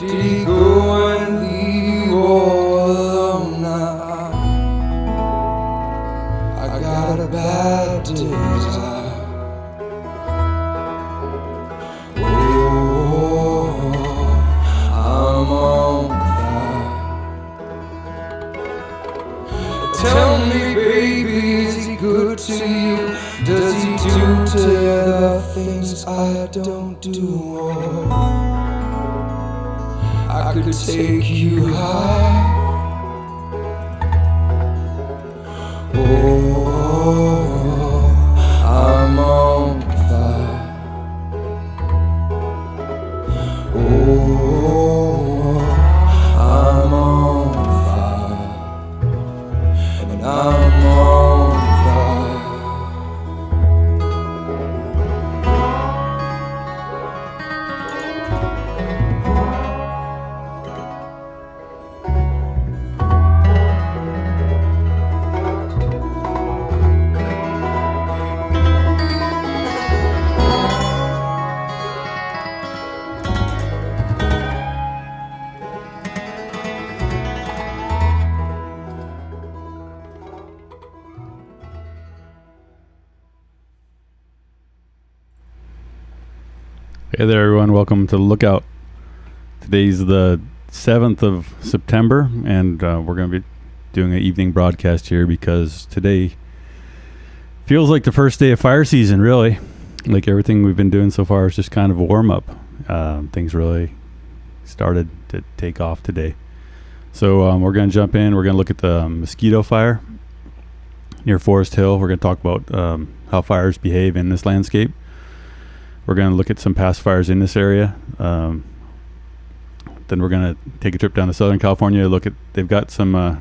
Did he go and leave you all alone now? I got a bad desire. Oh, I'm on fire. Tell me, baby, is he good to you? Does he do to the things I don't do? I could take you high. Oh, I'm on fire. Oh, I'm on fire. And I'm on fire. Hey there, everyone. Welcome to Lookout. Today's the 7th of September, and we're going to be doing an evening broadcast here because today feels like the first day of fire season, really. Like everything we've been doing so far is just kind of a warm-up. Things really started to take off today. So we're going to jump in. We're going to look at the Mosquito Fire near Foresthill. We're going to talk about how fires behave in this landscape. We're going to look at some past fires in this area. Then we're going to take a trip down to Southern California. They've got some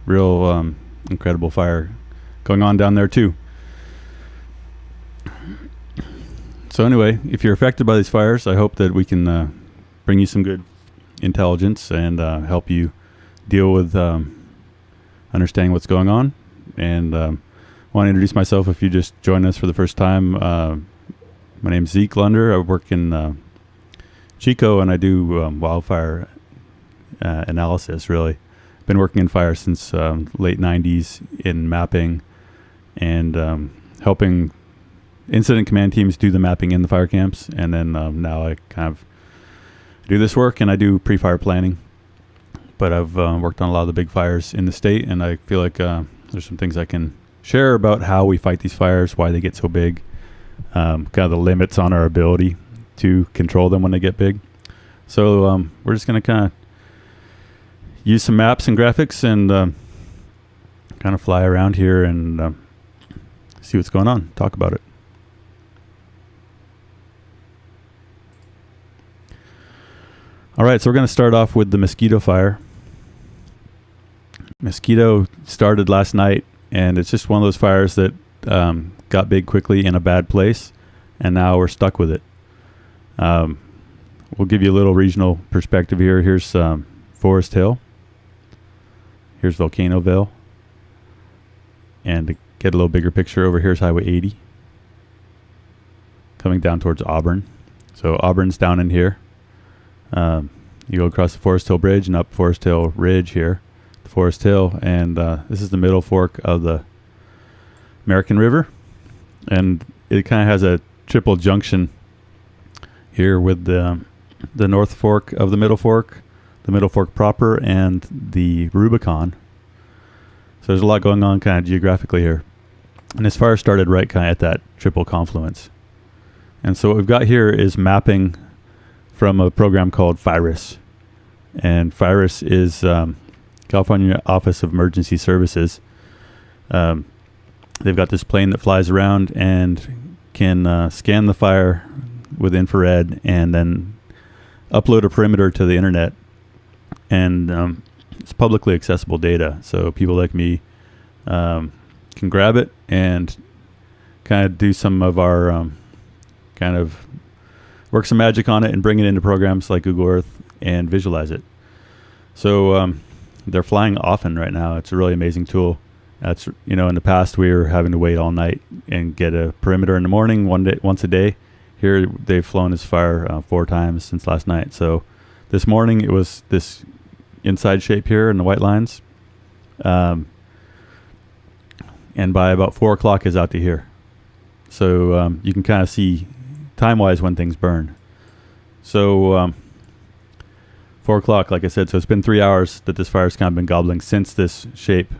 real incredible fire going on down there too. So anyway, if you're affected by these fires, I hope that we can bring you some good intelligence and help you deal with understanding what's going on. And I want to introduce myself if you just joined us for the first time. My name's Zeke Lunder. I work in Chico, and I do wildfire analysis, really. Been working in fire since late 90s in mapping and helping incident command teams do the mapping in the fire camps. And then now I kind of do this work, and I do pre-fire planning. But I've worked on a lot of the big fires in the state, and I feel like there's some things I can share about how we fight these fires, why they get so big. Kind of the limits on our ability to control them when they get big. So we're just going to kind of use some maps and graphics and kind of fly around here and see what's going on, talk about it. All right, so we're going to start off with the Mosquito Fire. Mosquito started last night, and it's just one of those fires that got big quickly in a bad place, and now we're stuck with it. We'll give you a little regional perspective here. Here's Foresthill. Here's Volcanoville. And to get a little bigger picture, over here's Highway 80. Coming down towards Auburn. So Auburn's down in here. You go across the Foresthill Bridge and up Foresthill Ridge here. Foresthill, and this is the middle fork of the American River. And it kind of has a triple junction here with the north fork of the middle fork proper, and the Rubicon. So there's a lot going on kind of geographically here. And this fire started right kind of at that triple confluence. And so what we've got here is mapping from a program called FIRUS. And FIRUS is California Office of Emergency Services. They've got this plane that flies around and can scan the fire with infrared and then upload a perimeter to the internet. And it's publicly accessible data, so people like me can grab it and kind of do some of our kind of work some magic on it and bring it into programs like Google Earth and visualize it. So they're flying often right now. It's a really amazing tool. That's, in the past we were having to wait all night and get a perimeter in the morning once a day. Here they've flown this fire 4 times since last night. So this morning it was this inside shape here in the white lines. And by about 4 o'clock is out to here. So you can kind of see time-wise when things burn. So 4 o'clock, like I said, so it's been 3 hours that this fire's kind of been gobbling since this shape.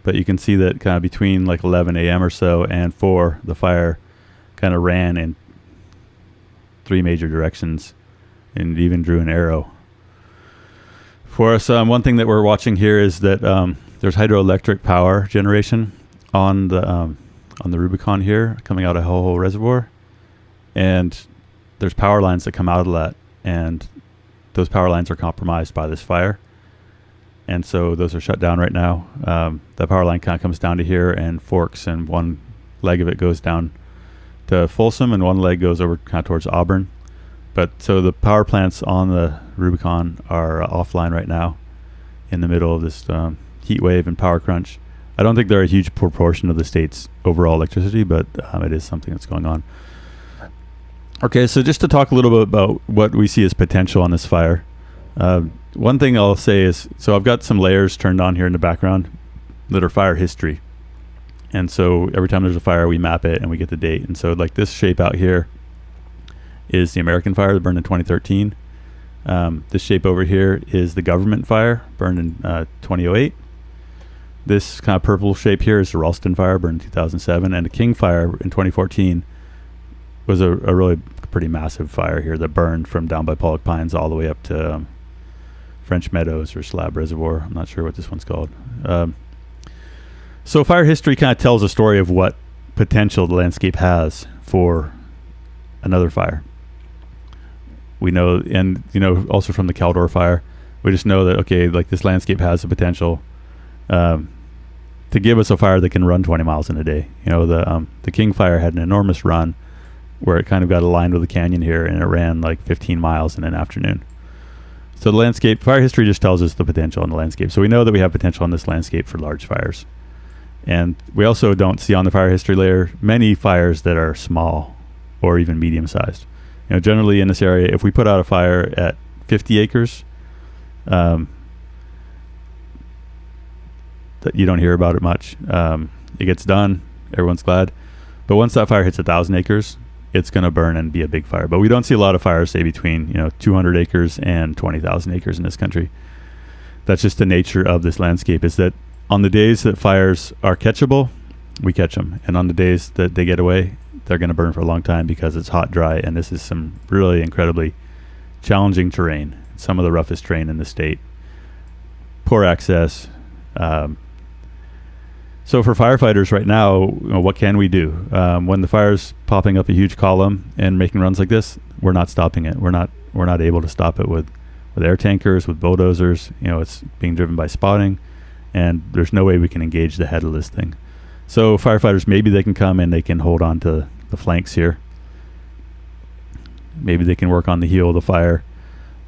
But you can see that kind of between like 11 a.m. or so and 4, the fire kind of ran in 3 major directions and even drew an arrow. For us, one thing that we're watching here is that there's hydroelectric power generation on the Rubicon here coming out of Ho-Ho Reservoir. And there's power lines that come out of that. And those power lines are compromised by this fire. And so those are shut down right now. That power line kind of comes down to here and forks, and one leg of it goes down to Folsom and one leg goes over kind of towards Auburn. But so the power plants on the Rubicon are offline right now in the middle of this heat wave and power crunch. I don't think they're a huge proportion of the state's overall electricity, but it is something that's going on. Okay, so just to talk a little bit about what we see as potential on this fire. One thing I'll say is, so I've got some layers turned on here in the background that are fire history. And so every time there's a fire, we map it and we get the date. And so like this shape out here is the American fire that burned in 2013. This shape over here is the government fire, burned in 2008. This kind of purple shape here is the Ralston fire, burned in 2007. And the King fire in 2014 was a really pretty massive fire here that burned from down by Pollock Pines all the way up to French Meadows or Slab Reservoir. I'm not sure what this one's called. So fire history kind of tells a story of what potential the landscape has for another fire. We know, and also from the Caldor fire, we just know that, okay, like this landscape has the potential to give us a fire that can run 20 miles in a day. The King fire had an enormous run where it kind of got aligned with the canyon here, and it ran like 15 miles in an afternoon. So the landscape, fire history just tells us the potential in the landscape. So we know that we have potential in this landscape for large fires. And we also don't see on the fire history layer many fires that are small or even medium sized. Generally in this area, if we put out a fire at 50 acres, that you don't hear about it much. It gets done, everyone's glad. But once that fire hits 1,000 acres, it's going to burn and be a big fire. But we don't see a lot of fires, say, between 200 acres and 20,000 acres in this country. That's just the nature of this landscape, is that on the days that fires are catchable, we catch them. And on the days that they get away, they're going to burn for a long time because it's hot, dry, and this is some really incredibly challenging terrain. Some of the roughest terrain in the state. Poor access. So for firefighters right now, what can we do? When the fire's popping up a huge column and making runs like this, we're not stopping it. We're not able to stop it with air tankers, with bulldozers. It's being driven by spotting, and there's no way we can engage the head of this thing. So firefighters, maybe they can come and they can hold on to the flanks here. Maybe they can work on the heel of the fire.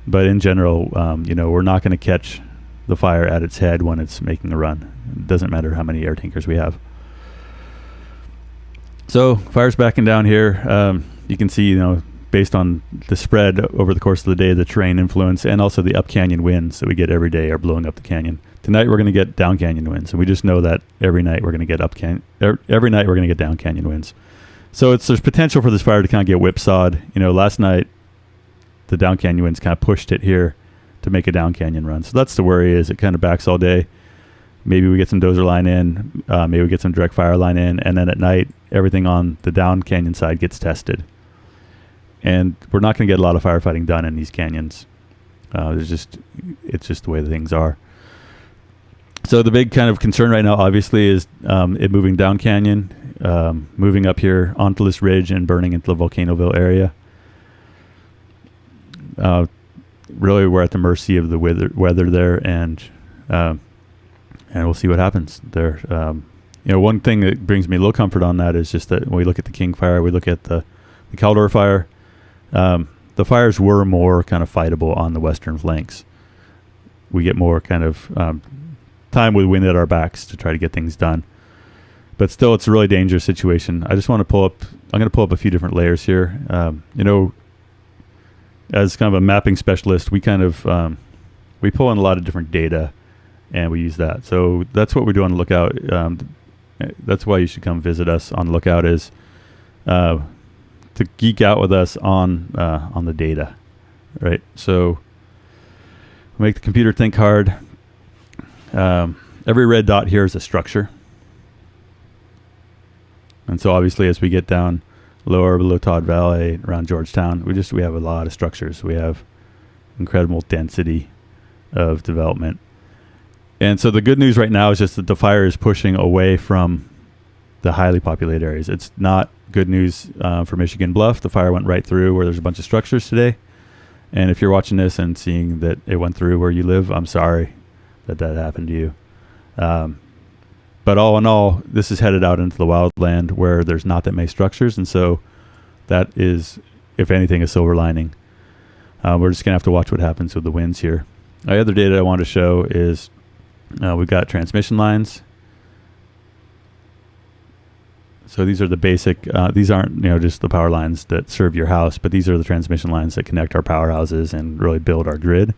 But in general, we're not going to catch the fire at its head when it's making a run. It doesn't matter how many air tankers we have. So fire's backing down here. You can see, based on the spread over the course of the day, the terrain influence and also the up canyon winds that we get every day are blowing up the canyon. Tonight we're going to get down canyon winds, and we just know that every night we're going to get every night we're going to get down canyon winds. So there's potential for this fire to kind of get whipsawed. Last night the down canyon winds kind of pushed it here to make a down canyon run. So that's the worry, is it kind of backs all day. Maybe we get some dozer line in, maybe we get some direct fire line in, and then at night everything on the down canyon side gets tested. And we're not going to get a lot of firefighting done in these canyons. It's just the way the things are. So the big kind of concern right now, obviously, is it moving down canyon, moving up here onto this ridge and burning into the Volcanoville area. Really, we're at the mercy of the weather there, and we'll see what happens there. One thing that brings me a little comfort on that is just that when we look at the King fire, we look at the Caldor fire. The fires were more kind of fightable on the western flanks. We get more kind of time with wind at our backs to try to get things done. but still, it's a really dangerous situation. I just want to pull up. I'm going to pull up a few different layers here. As kind of a mapping specialist, we kind of we pull in a lot of different data, and we use that. So that's what we do on the Lookout. That's why you should come visit us on Lookout, is to geek out with us on the data, right? So make the computer think hard. Every red dot here is a structure. And so obviously as we get down lower below Todd Valley, around Georgetown, we have a lot of structures. We have incredible density of development. And so the good news right now is just that the fire is pushing away from the highly populated areas. It's not good news for Michigan Bluff. The fire went right through where there's a bunch of structures today. And if you're watching this and seeing that it went through where you live, I'm sorry that happened to you. But all in all, this is headed out into the wildland where there's not that many structures. And so that is, if anything, a silver lining. We're just going to have to watch what happens with the winds here. The other data I want to show is we've got transmission lines. So these are the basic, these aren't just the power lines that serve your house, but these are the transmission lines that connect our powerhouses and really build our grid.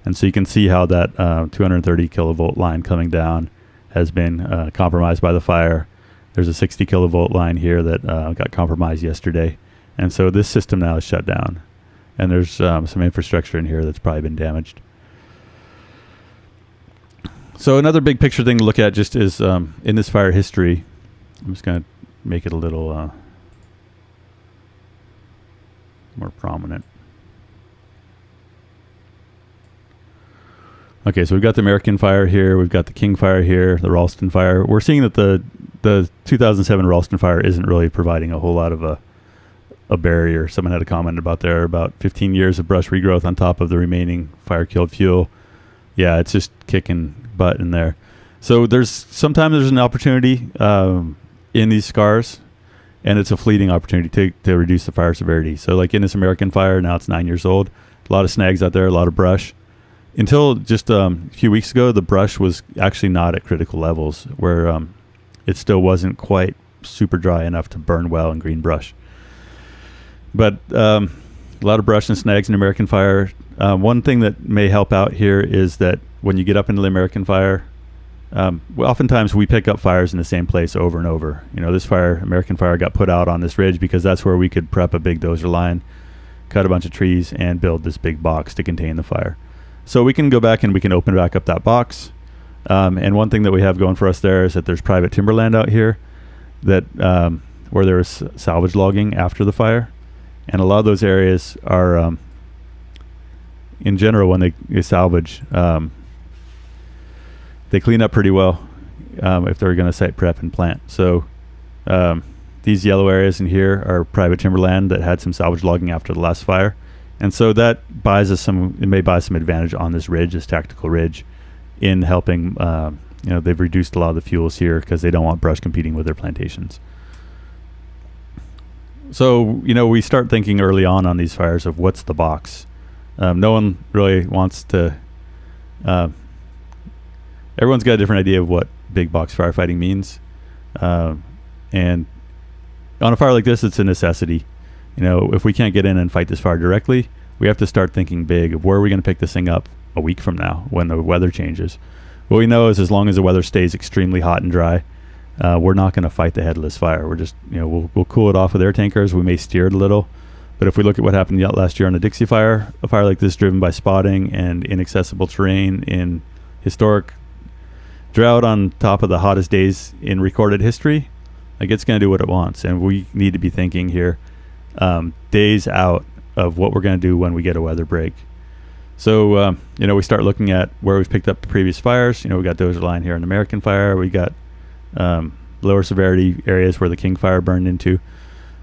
And so you can see how that 230 kilovolt line coming down has been compromised by the fire. There's a 60 kilovolt line here that got compromised yesterday. And so this system now is shut down. And there's some infrastructure in here that's probably been damaged. So another big picture thing to look at just is in this fire history. I'm just going to make it a little more prominent. Okay, so we've got the American Fire here. We've got the King Fire here, the Ralston Fire. We're seeing that the 2007 Ralston Fire isn't really providing a whole lot of a barrier. Someone had a comment about 15 years of brush regrowth on top of the remaining fire-killed fuel. Yeah, it's just kicking butt in there. So sometimes there's an opportunity in these scars, and it's a fleeting opportunity to reduce the fire severity. So like in this American Fire, now it's 9 years old. A lot of snags out there, a lot of brush. Until just a few weeks ago, the brush was actually not at critical levels where it still wasn't quite super dry enough to burn well in green brush. But a lot of brush and snags in American Fire. One thing that may help out here is that when you get up into the American Fire, oftentimes we pick up fires in the same place over and over. This fire, American Fire, got put out on this ridge because that's where we could prep a big dozer line, cut a bunch of trees, and build this big box to contain the fire. So we can go back and we can open back up that box. And one thing that we have going for us there is that there's private timberland out here that where there was salvage logging after the fire. And a lot of those areas are, in general, when they salvage, they clean up pretty well if they're going to site prep and plant. So these yellow areas in here are private timberland that had some salvage logging after the last fire. And so that may buy some advantage on this ridge, this tactical ridge, in helping, they've reduced a lot of the fuels here because they don't want brush competing with their plantations. So, we start thinking early on these fires of what's the box. No one really wants to, everyone's got a different idea of what big box firefighting means. And on a fire like this, it's a necessity. If we can't get in and fight this fire directly, we have to start thinking big of where are we going to pick this thing up a week from now when the weather changes. What we know is as long as the weather stays extremely hot and dry, we're not going to fight the headless fire. We're just, we'll cool it off with air tankers. We may steer it a little. But if we look at what happened last year on the Dixie Fire, a fire like this driven by spotting and inaccessible terrain in historic drought on top of the hottest days in recorded history, it's going to do what it wants. And we need to be thinking here days out of what we're going to do when we get a weather break. So, we start looking at where we've picked up the previous fires. We got dozer line here in American Fire. We got lower severity areas where the King Fire burned into.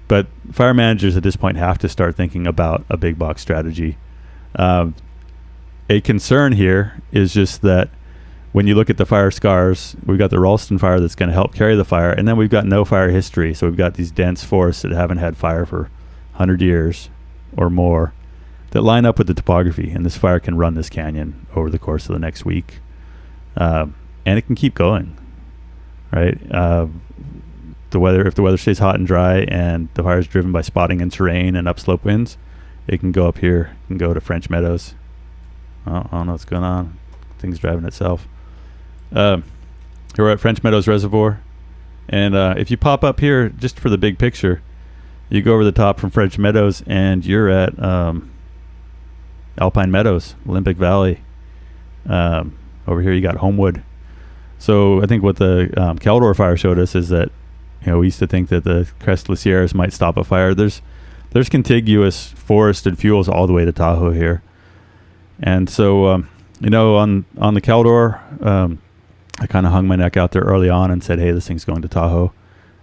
But fire managers at this point have to start thinking about a big box strategy. A concern here is just that when you look at the fire scars, we've got the Ralston Fire that's going to help carry the fire, and then we've got no fire history. So we've got these dense forests that haven't had fire for 100 years or more that line up with the topography, and this fire can run this canyon over the course of the next week. And it can keep going. right? The weather, if the weather stays hot and dry and the fire is driven by spotting and terrain and upslope winds, it can go up here, it can go to French Meadows. Oh, I don't know what's going on. Thing's driving itself. Here we're at French Meadows Reservoir. And if you pop up here, just for the big picture, you go over the top from French Meadows and you're at Alpine Meadows, Olympic Valley. Over here you got Homewood. So I think what the Caldor fire showed us is that, we used to think that the crest of the Sierras might stop a fire. There's contiguous forested fuels all the way to Tahoe here. And so, on the Caldor, I kind of hung my neck out there early on and said, hey, this thing's going to Tahoe.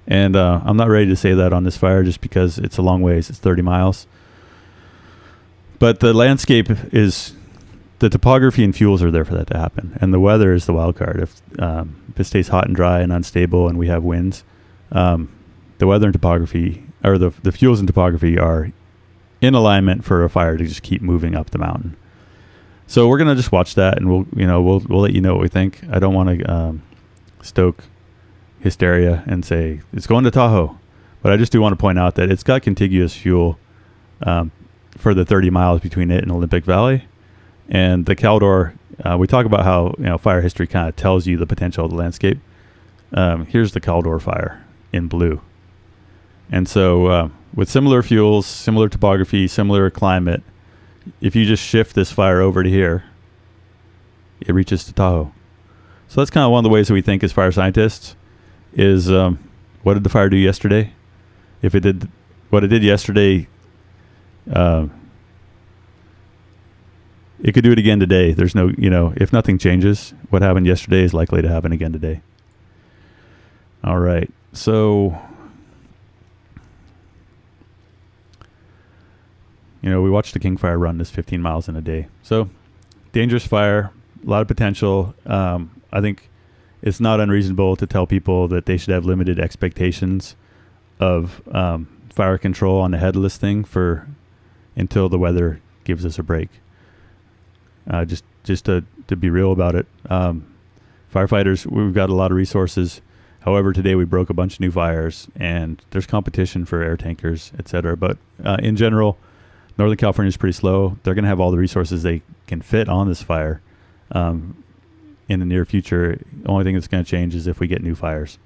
And I'm not ready to say that on this fire just because it's a long ways. It's 30 miles. But the landscape is, the topography and fuels are there for that to happen. And the weather is the wild card. If it stays hot and dry and unstable and we have winds, the weather and topography, or the fuels and topography are in alignment for a fire to just keep moving up the mountain. So we're going to just watch that, and we'll let you know what we think. I don't want to stoke hysteria and say it's going to Tahoe, but I just do want to point out that it's got contiguous fuel for the 30 miles between it and Olympic Valley. And the Caldor, we talk about how fire history kind of tells you the potential of the landscape. Here's the Caldor fire in blue. And so with similar fuels, similar topography, similar climate, if you just shift this fire over to here, it reaches to Tahoe. So that's kind of one of the ways that we think as fire scientists is, what did the fire do yesterday? If it did what it did yesterday, it could do it again today. There's no, if nothing changes, what happened yesterday is likely to happen again today. All right. So, we watched the King Fire run this 15 miles in a day. So, dangerous fire, a lot of potential. I think it's not unreasonable to tell people that they should have limited expectations of fire control on the head of this thing until the weather gives us a break. Just to be real about it. Firefighters, we've got a lot of resources. However, today we broke a bunch of new fires, and there's competition for air tankers, et cetera. But in general, Northern California is pretty slow. They're going to have all the resources they can fit on this fire in the near future. The only thing that's going to change is if we get new fires.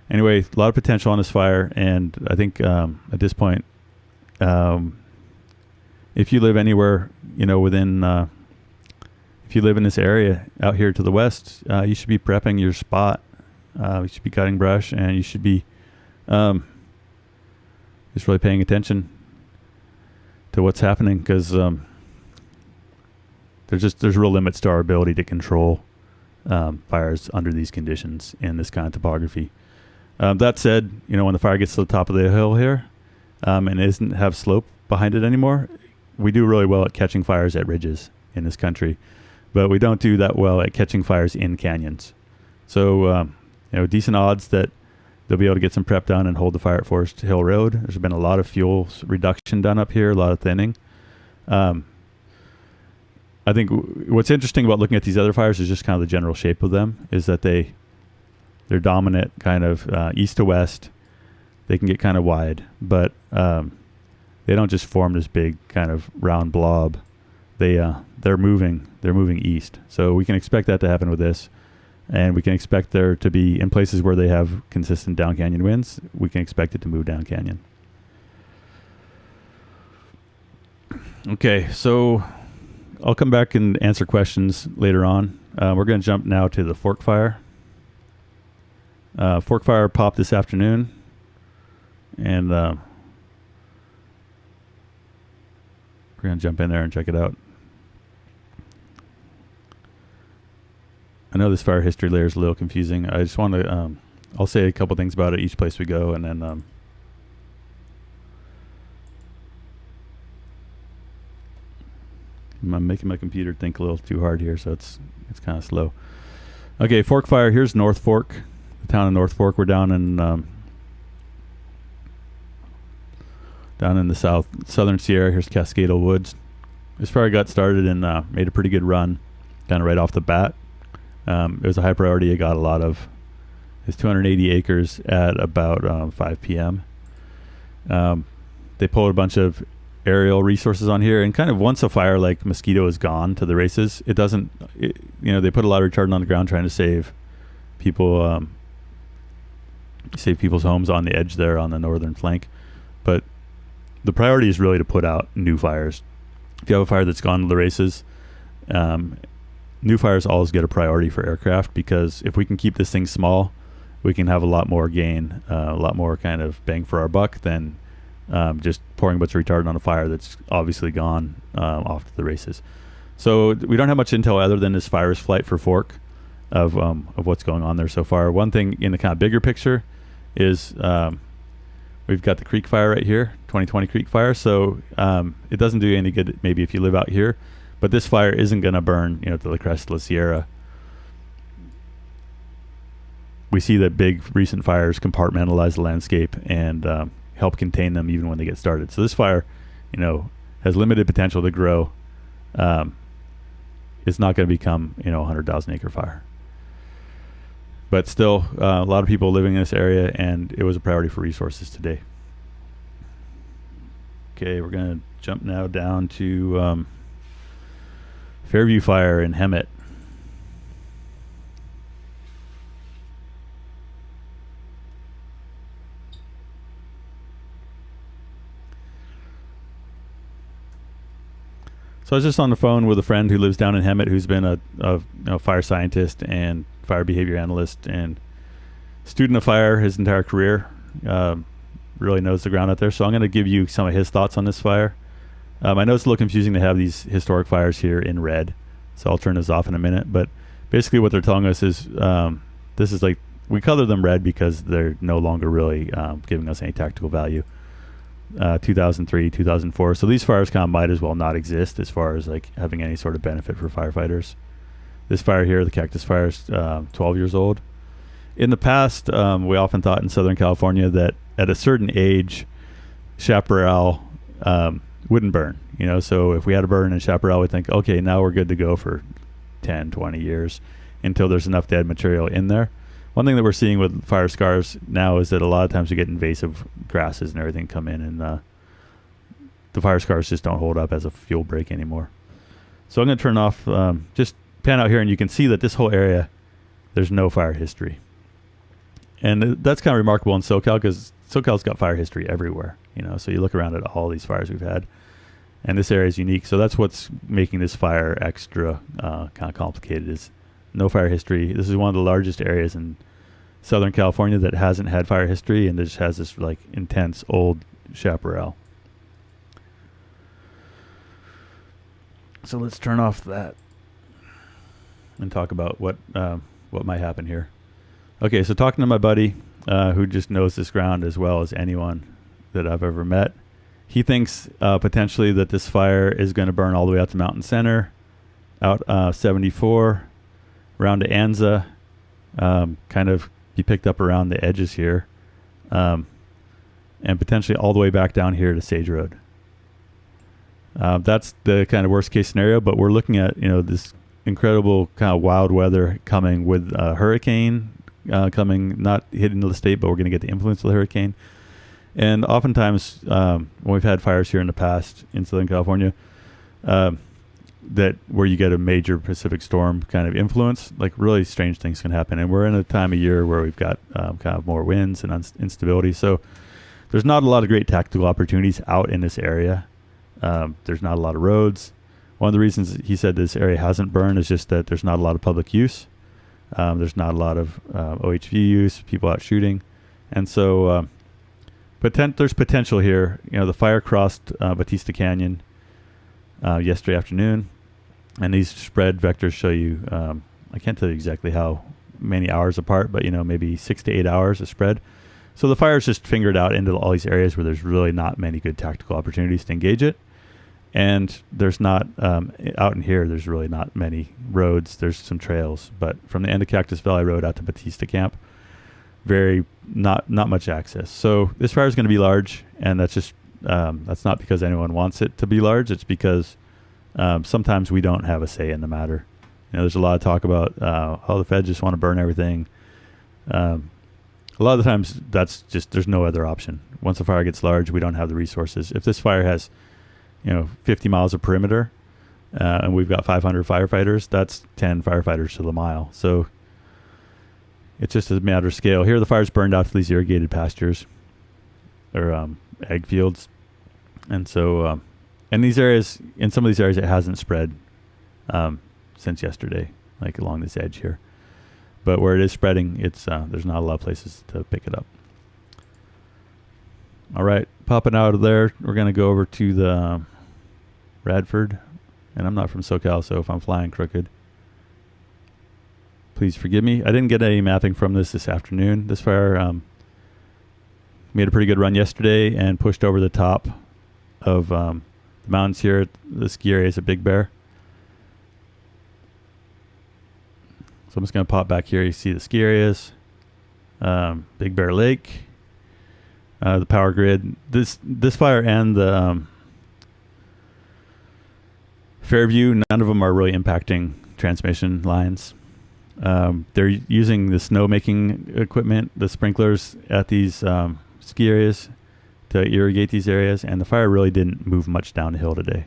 Anyway, a lot of potential on this fire, and I think at this point, if you live anywhere, within, if you live in this area out here to the west, you should be prepping your spot. You should be cutting brush, and you should be just really paying attention to what's happening, because there's real limits to our ability to control fires under these conditions in this kind of topography. That said, when the fire gets to the top of the hill here and it doesn't have slope behind it anymore, we do really well at catching fires at ridges in this country, but we don't do that well at catching fires in canyons. So, decent odds that they'll be able to get some prep done and hold the fire at Foresthill Road. There's been a lot of fuel reduction done up here, a lot of thinning. I think what's interesting about looking at these other fires is just kind of the general shape of them, is that they're dominant kind of east to west. They can get kind of wide, but they don't just form this big kind of round blob. They're moving east. So we can expect that to happen with this. And we can expect there to be, in places where they have consistent down canyon winds, we can expect it to move down canyon. Okay, so I'll come back and answer questions later on. We're going to jump now to the Fork Fire. Fork Fire popped this afternoon, and we're going to jump in there and check it out. I know this fire history layer is a little confusing. I just want to, I'll say a couple things about it each place we go, and then I'm making my computer think a little too hard here, so it's kind of slow. Okay, Fork Fire. Here's North Fork, the town of North Fork. We're down in the southern Sierra. Here's Cascadal Woods. This fire got started and made a pretty good run, kind of right off the bat. It was a high priority. It got a lot of is 280 acres at about 5 p.m. They pulled a bunch of aerial resources on here, and kind of once a fire like Mosquito is gone to the races, they put a lot of retardant on the ground trying to save people, save people's homes on the edge there on the northern flank. But the priority is really to put out new fires. If you have a fire that's gone to the races, new fires always get a priority for aircraft, because if we can keep this thing small, we can have a lot more gain, a lot more kind of bang for our buck than just pouring a bunch of retardant on a fire that's obviously gone off to the races. So we don't have much intel other than this fire's flight for fork of what's going on there so far. One thing in the kind of bigger picture is we've got the creek fire right here, 2020 creek fire. So it doesn't do you any good maybe if you live out here, but this fire isn't going to burn, to the crest of La Sierra. We see that big recent fires compartmentalize the landscape and help contain them even when they get started. So this fire, has limited potential to grow. It's not going to become, a 100,000 acre fire. But still, a lot of people living in this area, and it was a priority for resources today. Okay, we're going to jump now down to Fairview Fire in Hemet. So I was just on the phone with a friend who lives down in Hemet, who's been a fire scientist and fire behavior analyst and student of fire his entire career. Really knows the ground out there. So I'm going to give you some of his thoughts on this fire. I know it's a little confusing to have these historic fires here in red, so I'll turn this off in a minute. But basically what they're telling us is this is like, we color them red because they're no longer really giving us any tactical value. 2003, 2004. So these fires kind of might as well not exist as far as like having any sort of benefit for firefighters. This fire here, the Cactus Fire, is 12 years old. In the past, we often thought in Southern California that at a certain age, chaparral wouldn't burn. So if we had a burn in chaparral, we'd think, okay, now we're good to go for 10, 20 years until there's enough dead material in there. One thing that we're seeing with fire scars now is that a lot of times we get invasive grasses and everything come in, and the fire scars just don't hold up as a fuel break anymore. So I'm going to turn off, just pan out here, and you can see that this whole area, there's no fire history. And that's kind of remarkable in SoCal, because SoCal's got fire history everywhere. So you look around at all these fires we've had, and this area is unique. So that's what's making this fire extra kind of complicated, is no fire history. This is one of the largest areas in Southern California that hasn't had fire history, and it just has this like intense old chaparral. So let's turn off that and talk about what might happen here. Okay, so talking to my buddy who just knows this ground as well as anyone that I've ever met, he thinks potentially that this fire is going to burn all the way out to Mountain Center, out 74, around to Anza, kind of be picked up around the edges here, and potentially all the way back down here to Sage Road. That's the kind of worst case scenario, but we're looking at this incredible kind of wild weather coming with a hurricane coming, not hitting the state, but we're going to get the influence of the hurricane. And oftentimes when we've had fires here in the past in Southern California, that where you get a major Pacific storm kind of influence, like really strange things can happen. And we're in a time of year where we've got kind of more winds and instability. So there's not a lot of great tactical opportunities out in this area. There's not a lot of roads. One of the reasons he said this area hasn't burned is just that there's not a lot of public use. There's not a lot of OHV use, people out shooting. And so there's potential here. The fire crossed Batista Canyon yesterday afternoon. And these spread vectors show you, I can't tell you exactly how many hours apart, but maybe 6 to 8 hours of spread. So the fire's just fingered out into all these areas where there's really not many good tactical opportunities to engage it. And there's not, out in here, there's really not many roads. There's some trails, but from the end of Cactus Valley Road out to Batista Camp, not much access. So this fire is going to be large, and that's just, that's not because anyone wants it to be large. It's because sometimes we don't have a say in the matter. There's a lot of talk about how the feds just want to burn everything. a lot of the times that's just, there's no other option. Once a fire gets large, we don't have the resources. If this fire has, 50 miles of perimeter, and we've got 500 firefighters, that's 10 firefighters to the mile. So it's just a matter of scale. Here, the fire's burned out to these irrigated pastures or ag fields. And so, in these areas, in some of these areas, it hasn't spread since yesterday, like along this edge here. But where it is spreading, it's there's not a lot of places to pick it up. All right, popping out of there, we're going to go over to the Radford. And I'm not from SoCal, so if I'm flying crooked, please forgive me. I didn't get any mapping from this afternoon. This fire made a pretty good run yesterday and pushed over the top of the mountains here. The ski area is a Big Bear. So I'm just going to pop back here. You see the ski areas, Big Bear Lake, the power grid. This fire and the Fairview, none of them are really impacting transmission lines. They're using the snow making equipment, the sprinklers at these ski areas to irrigate these areas, and the fire really didn't move much down the hill today.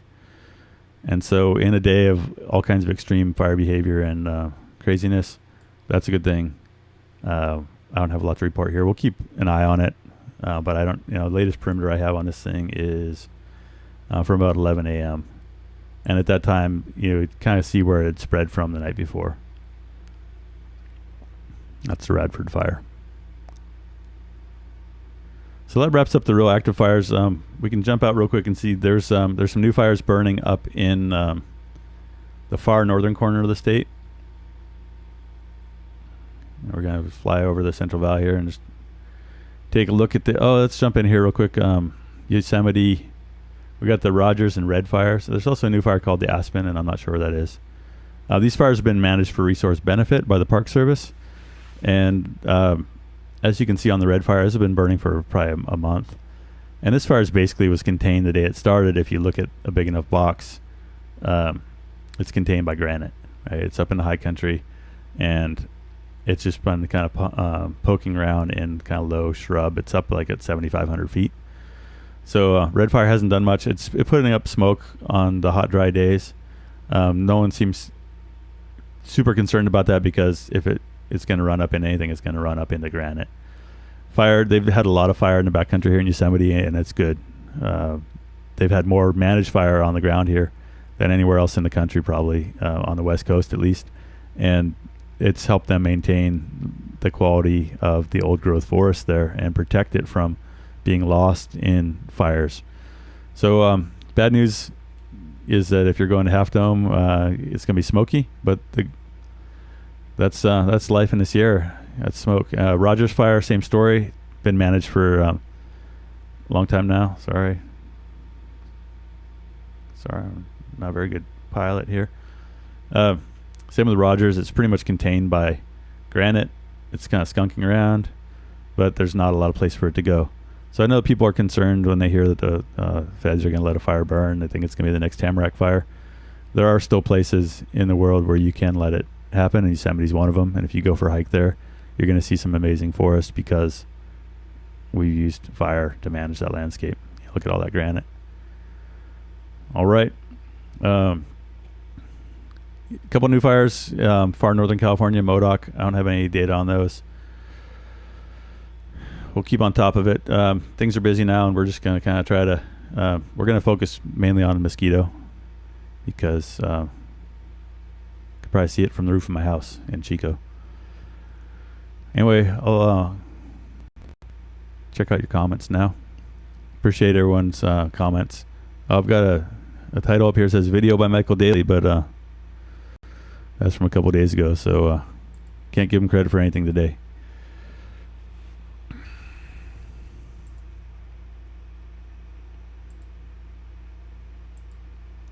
And so in a day of all kinds of extreme fire behavior and craziness, that's a good thing. I don't have a lot to report here. We'll keep an eye on it, but I don't, the latest perimeter I have on this thing is from about 11 a.m. And at that time, you kind of see where it had spread from the night before. That's the Radford Fire. So that wraps up the real active fires. We can jump out real quick and see there's some new fires burning up in the far northern corner of the state. And we're going to fly over the Central Valley here and just take a look at let's jump in here real quick. Yosemite. We got the Rogers and Red Fire. So there's also a new fire called the Aspen, and I'm not sure where that is. These fires have been managed for resource benefit by the Park Service. And as you can see on the Red Fire, this has been burning for probably a month. And this fire basically was contained the day it started. If you look at a big enough box, it's contained by granite. Right? It's up in the high country, and it's just been kind of poking around in kind of low shrub. It's up like at 7,500 feet. So Red Fire hasn't done much. It's putting up smoke on the hot, dry days. No one seems super concerned about that because if it's going to run up in anything, it's going to run up into granite. Fire, they've had a lot of fire in the backcountry here in Yosemite, and it's good. They've had more managed fire on the ground here than anywhere else in the country, probably on the West Coast at least. And it's helped them maintain the quality of the old growth forest there and protect it from being lost in fires. So bad news is that if you're going to Half Dome, it's going to be smoky, but that's life in the Sierra. That's smoke. Rogers Fire, same story. Been managed for a long time now. Sorry, I'm not a very good pilot here. Same with Rogers. It's pretty much contained by granite. It's kind of skunking around, but there's not a lot of place for it to go. So I know people are concerned when they hear that the feds are going to let a fire burn. They think it's going to be the next Tamarack fire. There are still places in the world where you can let it happen, and Yosemite's one of them. And if you go for a hike there, you're going to see some amazing forest because we used fire to manage that landscape. Look at all that granite. All right. A couple new fires, far northern California, Modoc. I don't have any data on those. We'll keep on top of it. Things are busy now, and we're just going to kind of try to we're going to focus mainly on mosquito because you could probably see it from the roof of my house in Chico. Anyway, I'll check out your comments now. Appreciate everyone's comments. I've got a title up here that says video by Michael Daly, but that's from a couple days ago, so can't give him credit for anything today.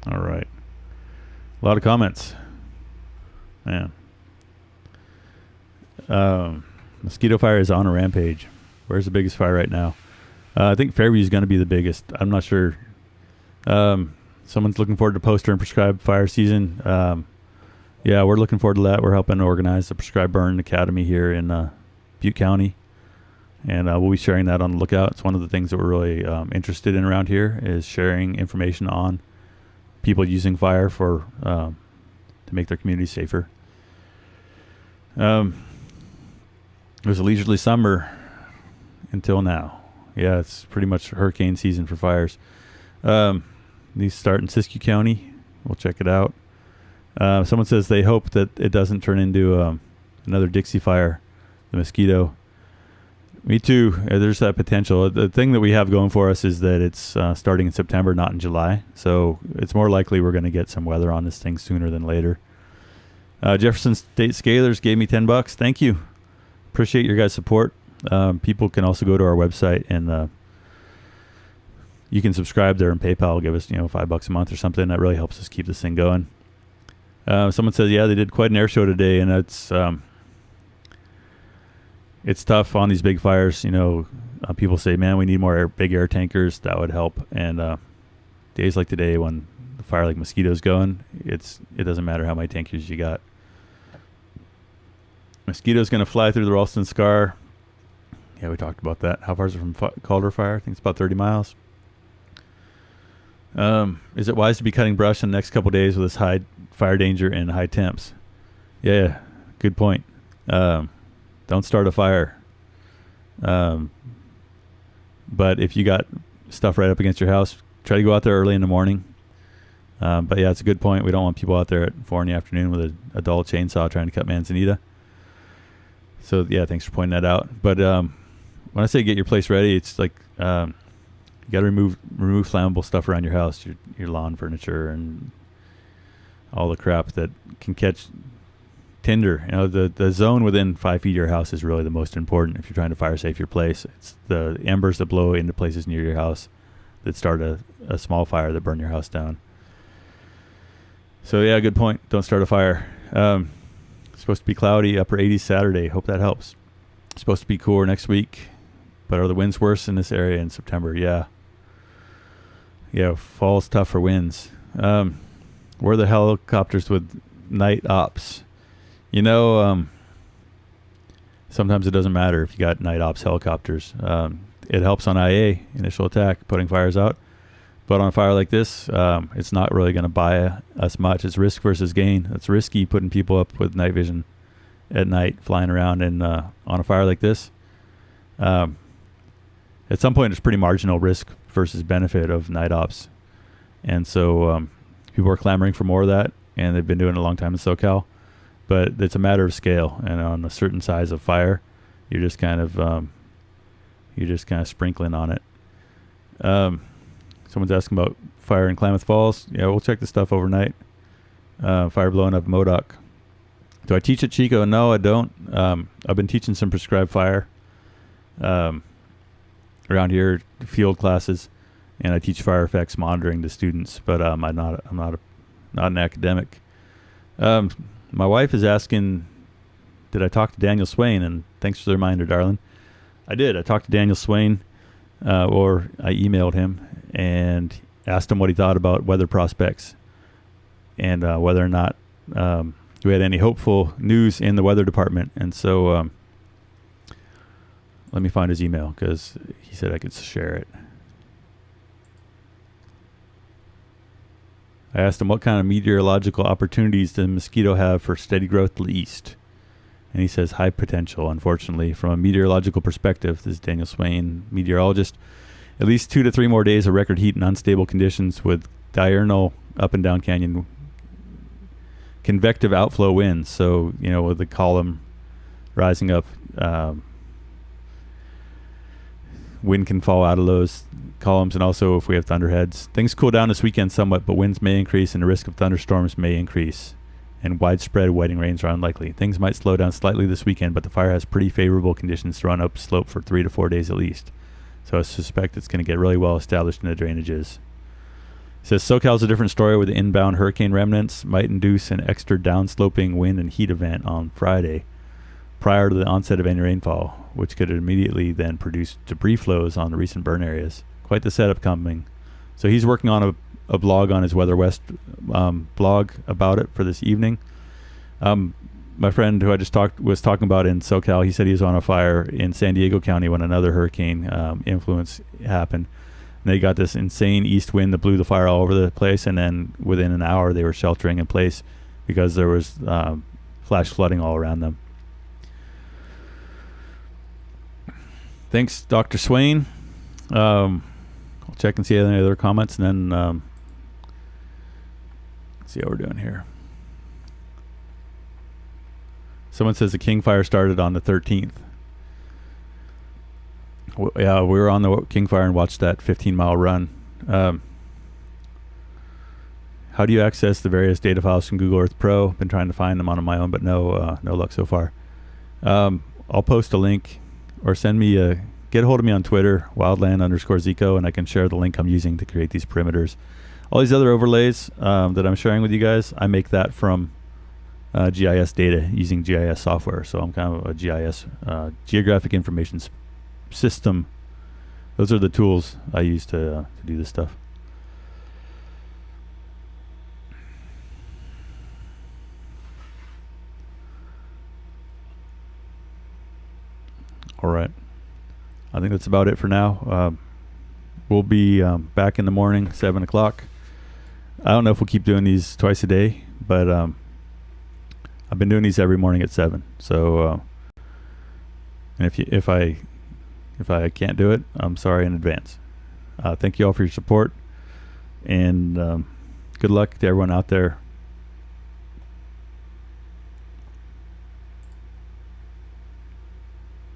All right. A lot of comments. Man. Mosquito Fire is on a rampage. Where's the biggest fire right now? I think Fairview is going to be the biggest. I'm not sure. Someone's looking forward to poster and prescribed fire season. Yeah, we're looking forward to that. We're helping organize the Prescribed Burn Academy here in Butte County. And we'll be sharing that on the Lookout. It's one of the things that we're really interested in around here, is sharing information on people using fire for to make their community safer. It was a leisurely summer until now. Yeah, it's pretty much hurricane season for fires. These start in Siskiyou County. We'll check it out. Someone says they hope that it doesn't turn into another Dixie fire, the Mosquito. Me too. There's that potential. The thing that we have going for us is that it's starting in September, not in July. So it's more likely we're going to get some weather on this thing sooner than later. Jefferson State Scalers gave me $10. Thank you. Appreciate your guys' support. People can also go to our website and you can subscribe there, and PayPal will give us, $5 a month or something. That really helps us keep this thing going. Someone says, yeah, they did quite an air show today, and it's tough on these big fires. People say, man, we need more big air tankers. That would help. And days like today, when the fire like Mosquito's going, it doesn't matter how many tankers you got. Mosquito's going to fly through the Ralston Scar. Yeah, we talked about that. How far is it from Calder Fire? I think it's about 30 miles. Is it wise to be cutting brush in the next couple of days with this high fire danger and high temps? Yeah, good point. Don't start a fire. But if you got stuff right up against your house, try to go out there early in the morning. But yeah, it's a good point. We don't want people out there at 4 in the afternoon with a dull chainsaw trying to cut manzanita. So yeah, thanks for pointing that out. But when I say get your place ready, it's like you got to remove flammable stuff around your house, your lawn furniture, and all the crap that can catch tinder. The zone within 5 feet of your house is really the most important if you're trying to fire safe your place. It's the embers that blow into places near your house that start a small fire that burn your house down. So yeah, good point. Don't start a fire. It's supposed to be cloudy, upper 80s Saturday. Hope that helps. It's supposed to be cooler next week, but are the winds worse in this area in September? Yeah, fall's tough for winds. Where are the helicopters with night ops? Sometimes it doesn't matter if you got night ops helicopters. It helps on IA, initial attack, putting fires out. But on a fire like this, it's not really going to buy us much. It's risk versus gain. It's risky putting people up with night vision at night, flying around. And on a fire like this, at some point, it's pretty marginal risk versus benefit of night ops. And so people are clamoring for more of that, and they've been doing it a long time in SoCal. But it's a matter of scale. And on a certain size of fire, you're just kind of sprinkling on it. Someone's asking about fire in Klamath Falls. Yeah, we'll check the stuff overnight. Fire blowing up Modoc. Do I teach at Chico? No, I don't. I've been teaching some prescribed fire around here, field classes, and I teach fire effects monitoring to students. But I'm not an academic. My wife is asking, did I talk to Daniel Swain? And thanks for the reminder, darling. I did. I talked to Daniel Swain, or I emailed him and asked him what he thought about weather prospects and whether or not we had any hopeful news in the weather department. And so let me find his email because he said I could share it. I asked him what kind of meteorological opportunities does Mosquito have for steady growth to the east. And he says high potential, unfortunately. From a meteorological perspective, this is Daniel Swain, meteorologist. At least 2 to 3 more days of record heat and unstable conditions with diurnal up and down canyon convective outflow winds. So, with the column rising up, wind can fall out of those columns. And also if we have thunderheads, things cool down this weekend somewhat, but winds may increase and the risk of thunderstorms may increase. And widespread wetting rains are unlikely. Things might slow down slightly this weekend, but the fire has pretty favorable conditions to run up slope for 3 to 4 days at least. So I suspect it's going to get really well established in the drainages. It says SoCal's a different story where the inbound hurricane remnants might induce an extra downsloping wind and heat event on Friday prior to the onset of any rainfall, which could immediately then produce debris flows on the recent burn areas. Quite the setup coming. So he's working on a blog on his Weather West blog about it for this evening. my friend who I just was talking about in SoCal, he said he was on a fire in San Diego County when another hurricane influence happened. And they got this insane east wind that blew the fire all over the place, and then within an hour they were sheltering in place because there was flash flooding all around them. Thanks, Dr. Swain. I'll check and see any other comments, and then see how we're doing here. Someone says the King Fire started on the 13th. Yeah, we were on the King Fire and watched that 15-mile run. How do you access the various data files from Google Earth Pro? Been trying to find them on my own, but no luck so far. I'll post a link, or get a hold of me on Twitter, wildland_Zico, and I can share the link I'm using to create these perimeters. All these other overlays that I'm sharing with you guys, I make that from GIS data using GIS software. So I'm kind of a GIS, Geographic Information System. Those are the tools I use to do this stuff. All right. I think that's about it for now. We'll be back in the morning, 7 o'clock. I don't know if we'll keep doing these twice a day, but I've been doing these every morning at 7. So, and if I can't do it, I'm sorry in advance. Thank you all for your support, and good luck to everyone out there